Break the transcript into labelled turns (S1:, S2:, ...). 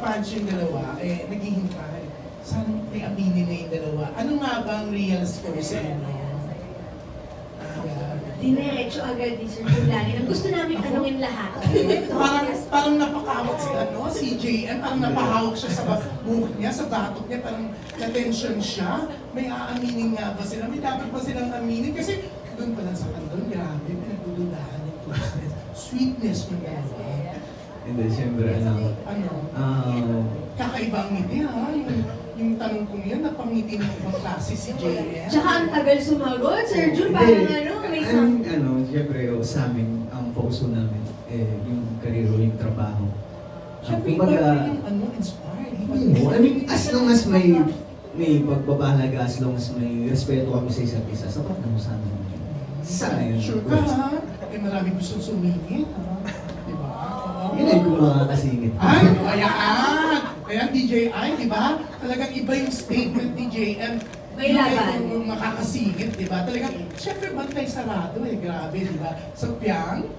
S1: imagine yung dalawa, naghihintay. Sana may aminin na yung dalawa. Ano nga ba ang real score sa inyo?
S2: Dinerecho agad ni Sir Julani. Ang gusto namin tanungin lahat.
S1: Parang napakawak si JM, parang napahawak siya sa buhok niya, sa batok niya, parang na-tension siya. May aaminin nga ba sila? May dapat ba silang aminin? Kasi doon pa lang sa kandun, grabe, pinagdududahan yung sweetness ng dalawa.
S3: Hindi, siyempre,
S1: Kakaibang ngiti ha, yung tanong kong yan, napangiti ng ibang klase si JM.
S2: Tsaka ang tagal sumagot, Sir Jun, parang may
S3: siyempre, sa amin, ang focus ko namin, yung career yung trabaho.
S1: Siyempre, iba yung inspired.
S3: I mean, as long as may pagbabahalaga, as long as may respeto kami sa isa't isa, sapat na sa amin. Sana yun.
S1: Sure ka ha? Marami gustong sumingit ha? Diba?
S3: Yun ay kung makakasingit.
S1: Ay, ayan! Kaya DJI, di ba? Talagang iba yung statement ni JM.
S2: May laban.
S1: Makakasingit, di ba? Talagang, syempre, bantay sarado grabe, di ba? So, Piang,